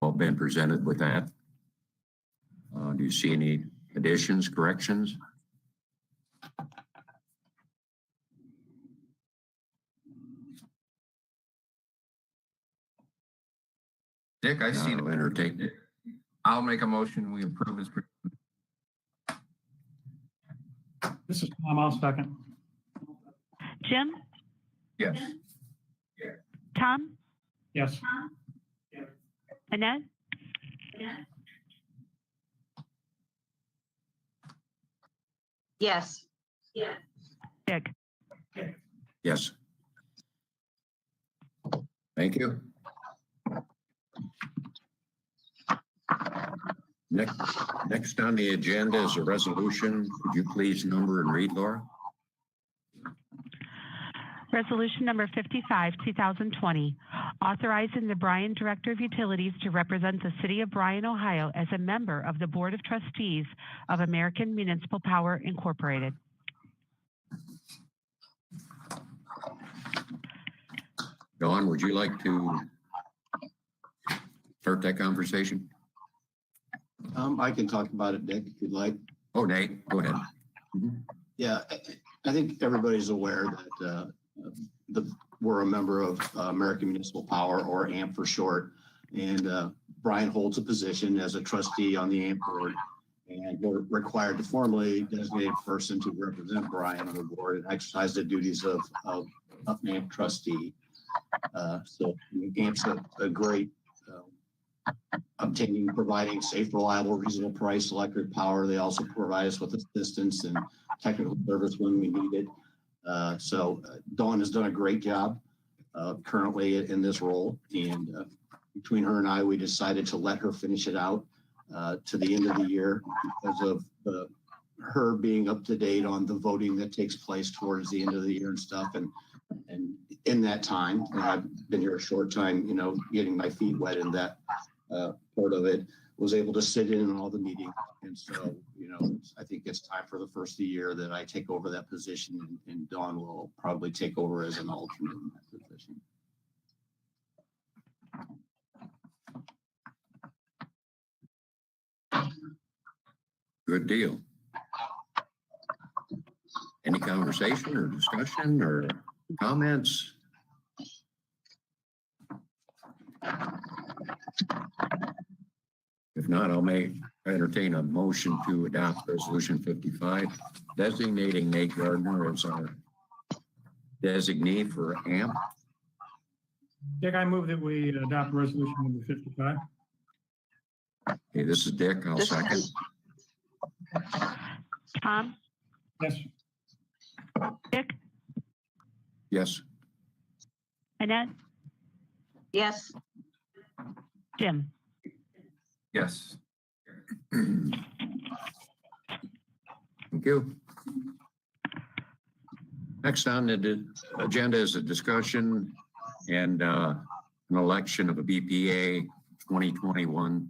all been presented with that. Do you see any additions, corrections? Dick, I see. Entertain it. I'll make a motion. We approve as. This is Tom. I'll second. Jim? Yes. Tom? Yes. Annette? Yes. Dick? Yes. Thank you. Next on the agenda is a resolution. Could you please number and read, Laura? Resolution number 55, 2020, authorizing the Bryan Director of Utilities to represent the City of Bryan, Ohio as a member of the Board of Trustees of American Municipal Power Incorporated. Dawn, would you like to start that conversation? I can talk about it, Dick, if you'd like. Oh, Nate, go ahead. Yeah, I think everybody's aware that we're a member of American Municipal Power, or AMP for short, and Bryan holds a position as a trustee on the AMP board, and we're required to formally designate a person to represent Bryan on the board and exercise the duties of AMP trustee. So AMP's a great providing safe, reliable, reasonable price electric power. They also provide us with assistance and technical service when we need it. So Dawn has done a great job currently in this role, and between her and I, we decided to let her finish it out to the end of the year because of her being up to date on the voting that takes place towards the end of the year and stuff. And in that time, and I've been here a short time, getting my feet wet in that part of it, was able to sit in on all the meetings. And so, I think it's time for the first of the year that I take over that position, and Dawn will probably take over as an alternate in that position. Good deal. Any conversation or discussion or comments? If not, I'll entertain a motion to adopt Resolution 55, designating Nate Gardner as our designee for AMP. Dick, I move that we adopt resolution number 55. Okay, this is Dick. I'll second. Tom? Yes. Dick? Yes. Annette? Yes. Jim? Yes. Thank you. Next on the agenda is a discussion and an election of a BPA 2021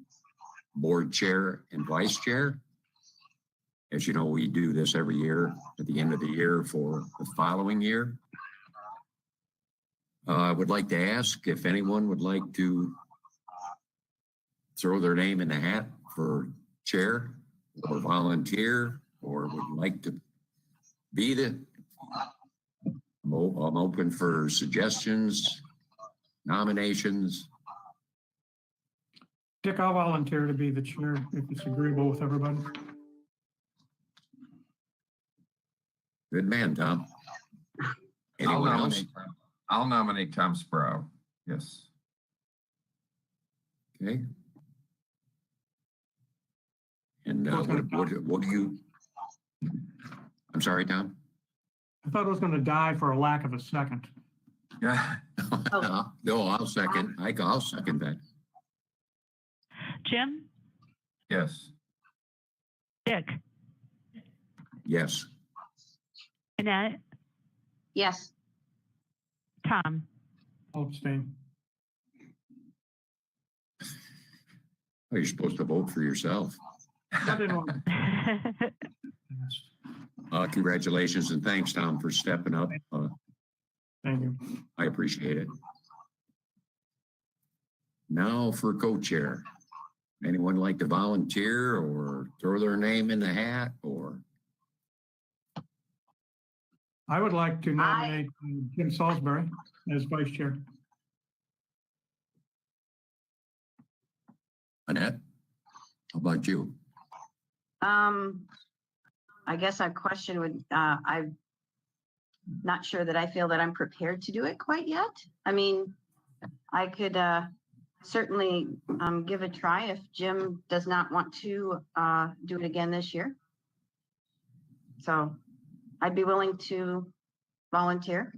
board chair and vice chair. As you know, we do this every year at the end of the year for the following year. I would like to ask if anyone would like to throw their name in the hat for chair or volunteer, or would like to be the. I'm open for suggestions, nominations. Dick, I'll volunteer to be the chair if it's agreeable with everybody. Good man, Tom. Anyone else? I'll nominate Tom Sproul. Yes. Okay. And what do you? I'm sorry, Tom. I thought it was going to die for a lack of a second. Yeah. No, I'll second. I'll second that. Jim? Yes. Dick? Yes. Annette? Yes. Tom? I'll abstain. Oh, you're supposed to vote for yourself. I didn't want to. Congratulations and thanks, Tom, for stepping up. Thank you. I appreciate it. Now for co-chair. Anyone like to volunteer or throw their name in the hat or? I would like to nominate Jim Salisbury as vice chair. Annette, how about you? I guess our question would, I'm not sure that I feel that I'm prepared to do it quite yet. I mean, I could certainly give a try if Jim does not want to do it again this year. So I'd be willing to volunteer.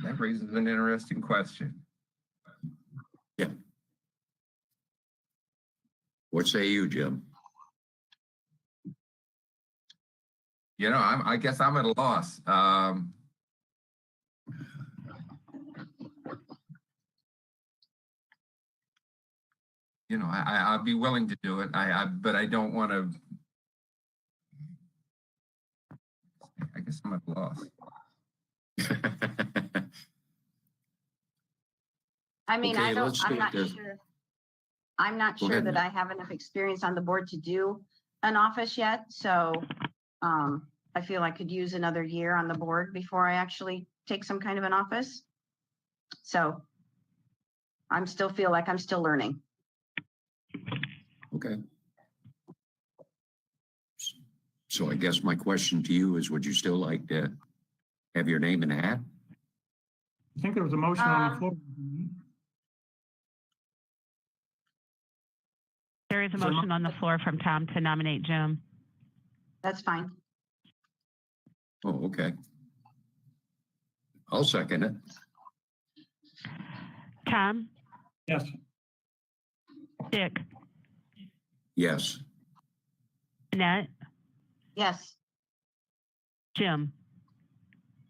That raises an interesting question. Yeah. What say you, Jim? You know, I guess I'm at a loss. You know, I'd be willing to do it. But I don't want to. I guess I'm at a loss. I mean, Okay, I'm not this. sure. I'm not Go sure ahead, that Nick. I have enough experience on the board to do an office yet. So I feel I could use another year on the board before I actually take some kind of an office. So I'm still feel like I'm still learning. Okay. So I guess my question to you is, would you still like to have your name in the hat? I think there was a motion on the floor. There is a motion on the floor from Tom to nominate Jim. That's fine. Oh, okay. I'll second it. Tom, Yes. Dick, Yes. Annette, Yes. Jim.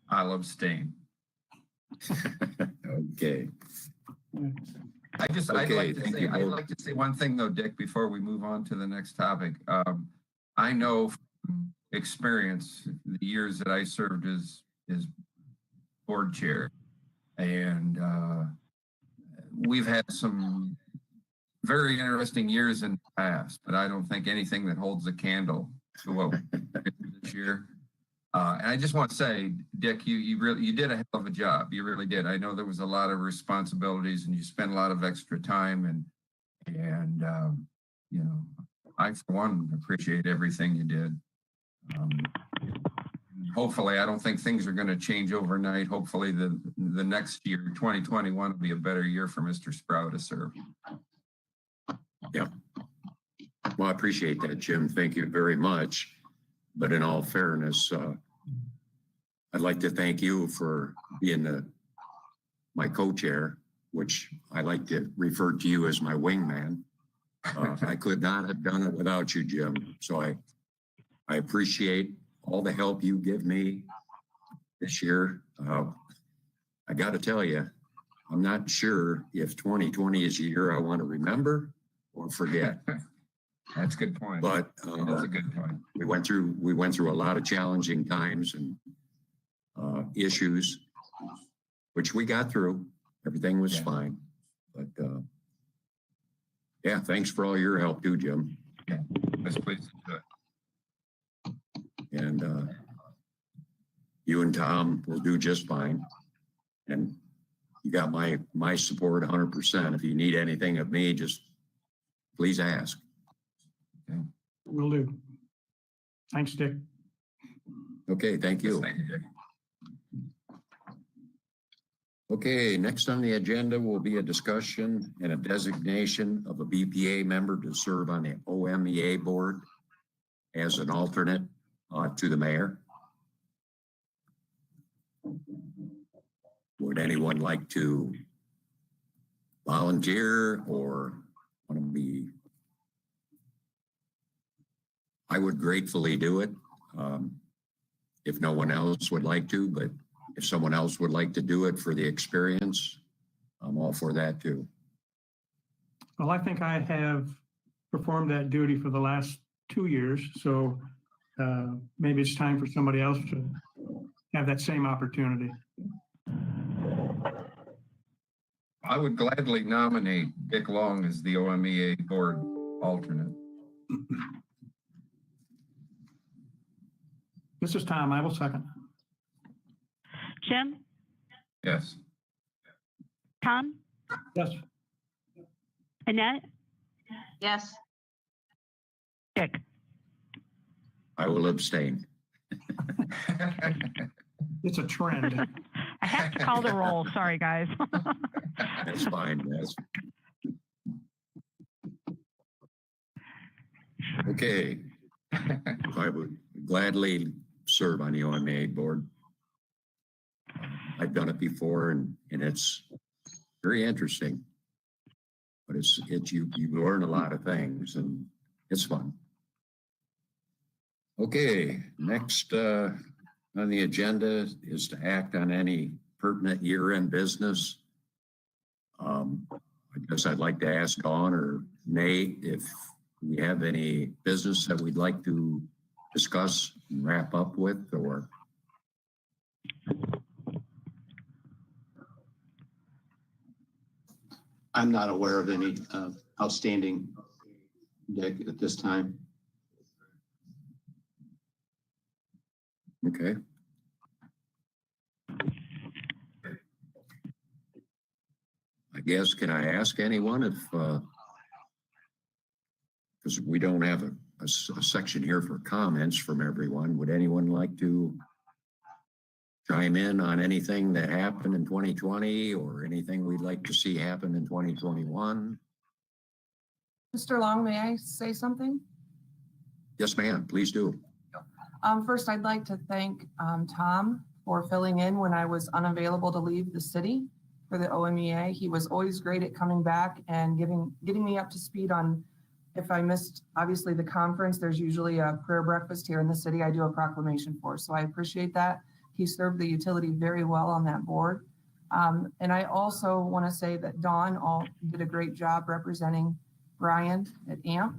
I'll abstain. Okay. I'd Okay, like to thank say, you I'd both. like to say one thing though, Dick, before we move on to the next topic. I know from experience, the years that I served as board chair, and we've had some very interesting years in the past, but I don't think anything that holds a candle to what we did this year. And I just want to say, Dick, you did a hell of a job. You really did. I know there was a lot of responsibilities, and you spent a lot of extra time, and you know, I for one appreciate everything you did. Hopefully, I don't think things are going to change overnight. Hopefully, the next year, 2021, will be a better year for Mr. Sprout to serve. Yeah. Well, I appreciate that, Jim. Thank you very much. But in all fairness, I'd like to thank you for being my co-chair, which I like to refer to you as my wingman. I could not have done it without you, Jim. So I appreciate all the help you give me this year. I got to tell you, I'm not sure if 2020 is a year I want to remember or forget. That's a good point. But That's a good point. we went through a lot of challenging times and issues, which we got through. Everything was fine. But yeah, thanks for all your help too, Jim. Yeah, let's please do it. And you and Tom will do just fine. And you got my support 100%. If you need anything of me, just please ask. Okay. Will do. Thanks, Dick. Okay, thank you. Thank you, Dick. Okay, next on the agenda will be a discussion and a designation of a BPA member to serve on the OMEA Board as an alternate to the mayor. Would anyone like to volunteer or want to be? I would gratefully do it if no one else would like to, but if someone else would like to do it for the experience, I'm all for that too. Well, I think I have performed that duty for the last 2 years, so maybe it's time for somebody else to have that same opportunity. I would gladly nominate Dick Long as the OMEA Board alternate. This is Tom. I will second. Jim, Yes. Tom, Yes. Annette, Yes, Dick. I will abstain. It's a trend. I have to call the roll. Sorry, guys. That's fine. That's okay. I would gladly serve on the OMEA board. I've done it before, and it's very interesting. But it's you learn a lot of things, and it's fun. Okay, next on the agenda is to act on any pertinent year-end business. I guess I'd like to ask Dawn or Nate if we have any business that we'd like to discuss and wrap up with, or I'm not aware of any outstanding, Dick, at this time. okay. I guess, can I ask anyone if, because we don't have a section here for comments from everyone, would anyone like to chime in on anything that happened in 2020 or anything we'd like to see happen in 2021? Mr. Long, may I say something? Yes, ma'am, please do. First, I'd like to thank Tom for filling in when I was unavailable to leave the city for the OMEA. He was always great at coming back and getting me up to speed on if I missed, obviously, the conference. There's usually a prayer breakfast here in the city I do a proclamation for, so I appreciate that. He served the utility very well on that board. And I also want to say that Dawn did a great job representing Bryan at AMP.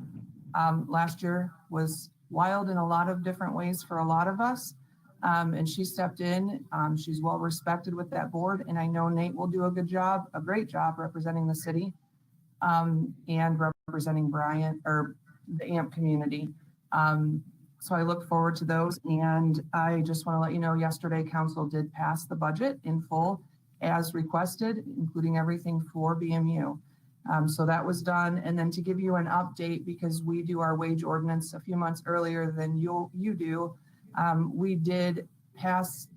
Last year was wild in a lot of different ways for a lot of us. And she stepped in. She's well respected with that board. And I know Nate will do a great job representing the city and representing Bryan or the AMP community. So I look forward to those. And I just want to let you know, yesterday council did pass the budget in full as requested, including everything for BMU. So that was done. And then to give you an update, because we do our wage ordinance a few months earlier than you do, we did pass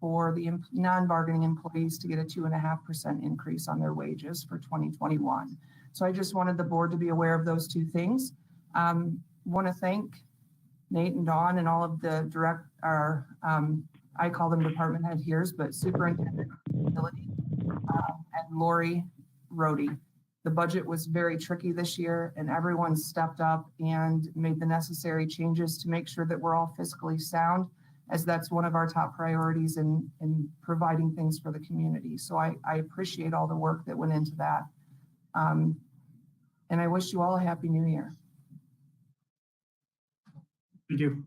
for the non-bargaining employees to get a 2.5% increase on their wages for 2021. So I just wanted the board to be aware of those two things. Want to thank Nate and Dawn and all of the I call them department head here, but Superintendent and Lori Rohde. The budget was very tricky this year, and everyone stepped up and made the necessary changes to make sure that we're all fiscally sound, as that's one of our top priorities in providing things for the community. So I appreciate all the work that went into that. And I wish you all a happy new year. Thank you.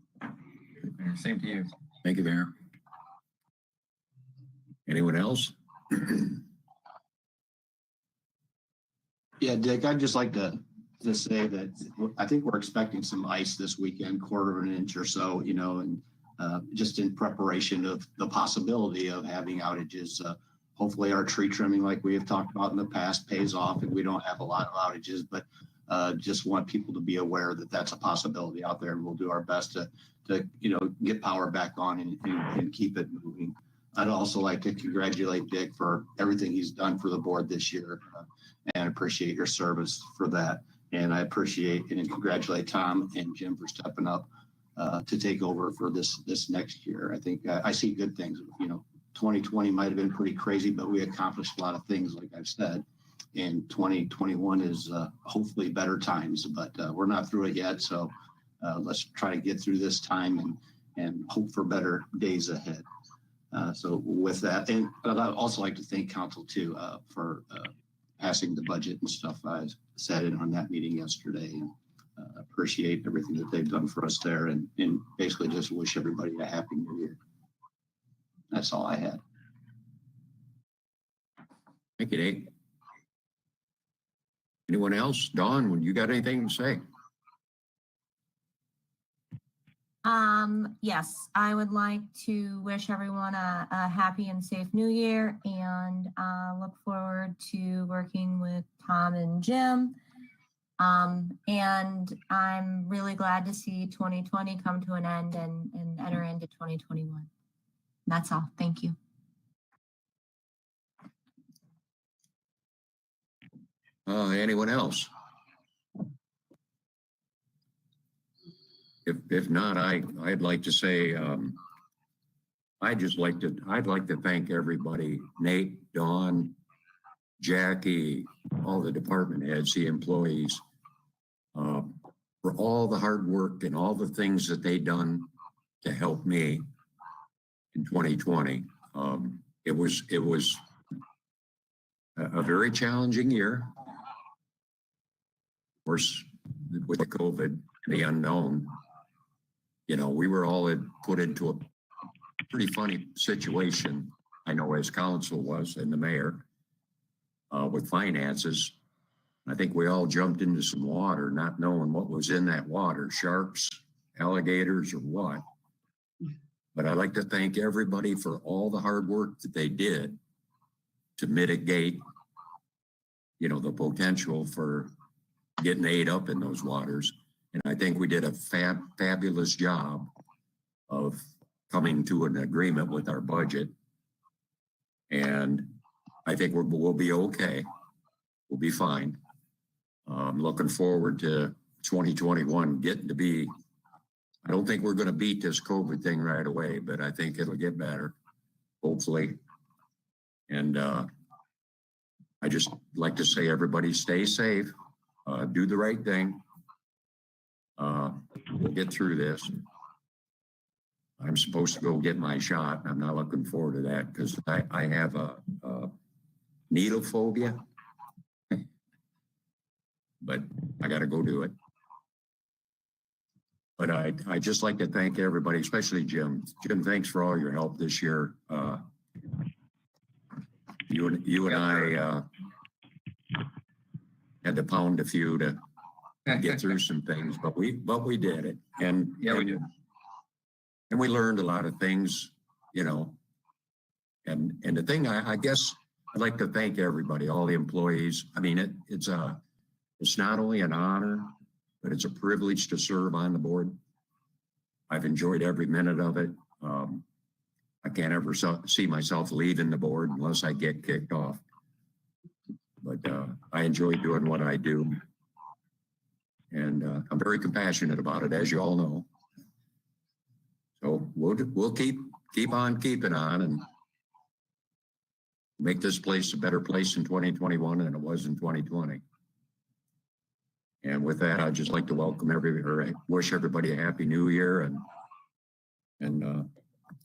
Same to you. Thank you, Mayor. Anyone else? Yeah, Dick, I'd just like to say that I think we're expecting some ice this weekend, 1/4 inch or so, and just in preparation of the possibility of having outages. Hopefully our tree trimming, like we have talked about in the past, pays off and we don't have a lot of outages, but just want people to be aware that that's a possibility out there, and we'll do our best to get power back on and keep it moving. I'd also like to congratulate Dick for everything he's done for the board this year and appreciate your service for that. And I appreciate and congratulate Tom and Jim for stepping up to take over for this next year. I think I see good things. 2020 might have been pretty crazy, but we accomplished a lot of things, like I've said. And 2021 is hopefully better times, but we're not through it yet. So let's try to get through this time and hope for better days ahead. So with that, and I'd also like to thank council too for passing the budget and stuff. I said it on that meeting yesterday, and appreciate everything that they've done for us there, and basically just wish everybody a happy new year. That's all I had. Thank you, Nate. Anyone else? Dawn, when you got anything to say? Yes, I would like to wish everyone a happy and safe new year and look forward to working with Tom and Jim. And I'm really glad to see 2020 come to an end and enter into 2021. That's all. Thank you. Anyone else? If not, I'd like to say, I'd like to thank everybody, Nate, Dawn, Jackie, all the department heads, the employees, for all the hard work and all the things that they done to help me in 2020. It was a very challenging year. Of course, with the COVID and the unknown, you know, we were all put into a pretty funny situation. I know as council was and the mayor with finances. I think we all jumped into some water, not knowing what was in that water, sharks, alligators, or what. But I'd like to thank everybody for all the hard work that they did to mitigate, you know, the potential for getting ate up in those waters. And I think we did a fabulous job of coming to an agreement with our budget. And I think we'll be okay. We'll be fine. I'm looking forward to 2021 getting to be, I don't think we're going to beat this COVID thing right away, but I think it'll get better, hopefully. And I just like to say, everybody stay safe, do the right thing. We'll get through this. I'm supposed to go get my shot. I'm not looking forward to that because I have a needle phobia, but I got to go do it. But I just like to thank everybody, especially Jim. Jim, thanks for all your help this year. You and I had to pound a few to get through some things, but we did it. And Yeah, we did. And we learned a lot of things, you know. And the thing, I guess I'd like to thank everybody, all the employees. I mean, it's not only an honor, but it's a privilege to serve on the board. I've enjoyed every minute of it. I can't ever see myself leaving the board unless I get kicked off. But I enjoy doing what I do. And I'm very compassionate about it, as you all know. So we'll keep on keeping on and make this place a better place in 2021 than it was in 2020. And with that, I'd just like to welcome wish everybody a happy new year and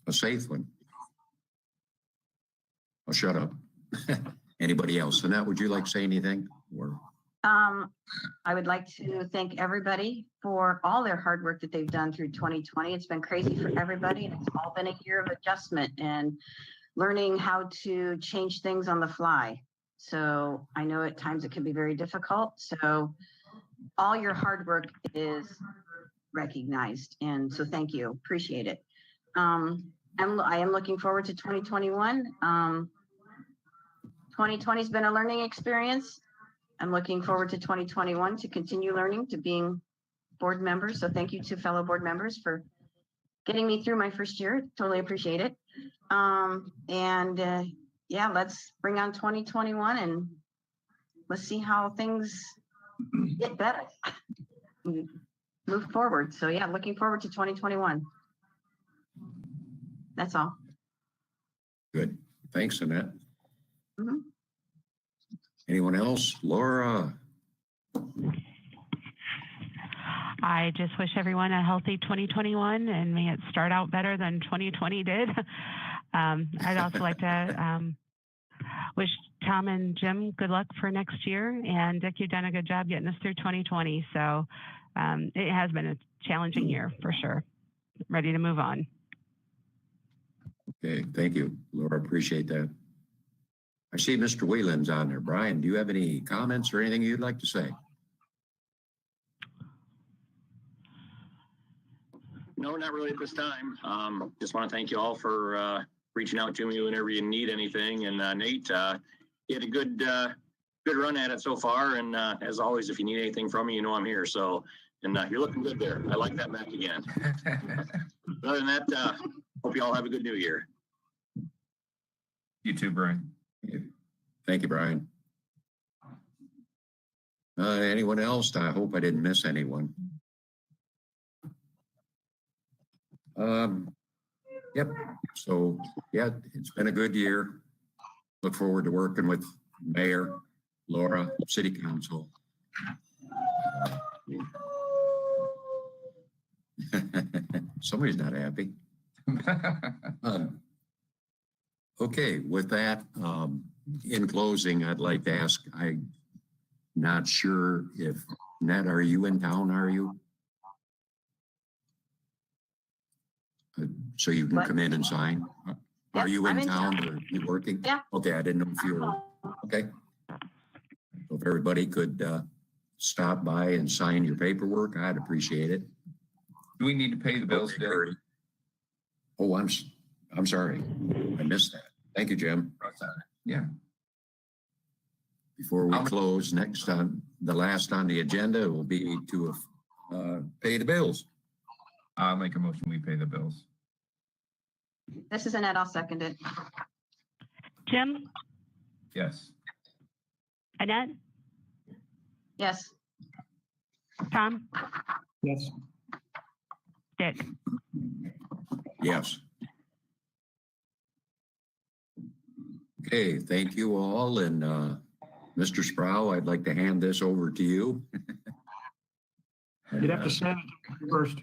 a safe one. I'll shut up. Anybody else? Annette, would you like to say anything? Or I would like to thank everybody for all their hard work that they've done through 2020. It's been crazy for everybody, and it's all been a year of adjustment and learning how to change things on the fly. So I know at times it can be very difficult. So all your hard work is recognized. And so thank you. Appreciate it. I am looking forward to 2021. 2020 has been a learning experience. I'm looking forward to 2021 to continue learning, to being board members. So thank you to fellow board members for getting me through my first year. Totally appreciate it. Yeah, let's bring on 2021 and let's see how things get better. Move forward. So yeah, looking forward to 2021. That's all. good. Thanks, Annette. Mm-hmm. Anyone else? Laura? I just wish everyone a healthy 2021 and may it start out better than 2020 did. I'd also like to wish Tom and Jim good luck for next year. And Dick, you've done a good job getting us through 2020. So it has been a challenging year for sure. Ready to move on. Okay, thank you, Laura. Appreciate that. I see Mr. Whelan's on there. Bryan, do you have any comments or anything you'd like to say? No, not really at this time. Just want to thank you all for reaching out to me whenever you need anything. And Nate, you had a good run at it so far. And as always, if you need anything from me, you know I'm here. So, and you're looking good there. I like that back again. Other than that, hope you all have a good new year. You too, Brian. Thank you, Bryan. Anyone else? I hope I didn't miss anyone. Yep. So, yeah, it's been a good year. Look forward to working with Mayor, Laura, City Council. Somebody's not happy. Okay, with that, in closing, I'd like to ask, I'm not sure if, Ned, are you in town, are you? So you can What? come in and sign? Are Yep, you I'm in in town or you working? Yeah. Okay, I didn't know if you were, okay. So if everybody could stop by and sign your paperwork, I'd appreciate it. Do we need to pay the bills Okay, today? Kurt. Oh, I'm sorry. I missed that. Thank you, Jim. Yeah. Before we close, next on the last on the agenda will be to pay the bills. I'll make a motion, we pay the bills. This is Annette. I'll second it. Jim, Yes. Annette, Yes. Tom, Yes. Dick. Yes. Okay, thank you all. And Mr. Sproul, I'd like to hand this over to you. You'd have to send it to me first.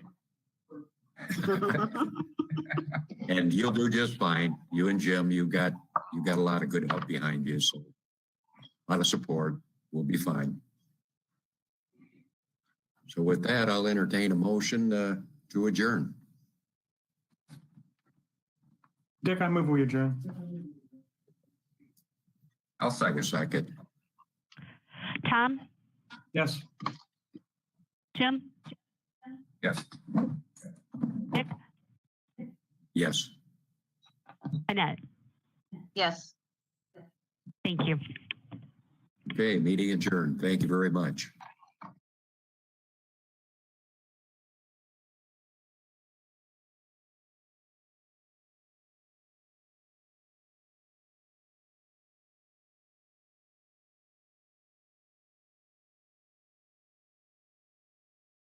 And you'll do just fine. You and Jim, you got a lot of good help behind you, so a lot of support. We'll be fine. So with that, I'll entertain a motion to adjourn. Dick, I move we adjourn. I'll second. Second. Tom, Yes. Jim, Yes. Dick, Yes. Annette. Yes. Thank you. Okay, meeting adjourned. Thank you very much.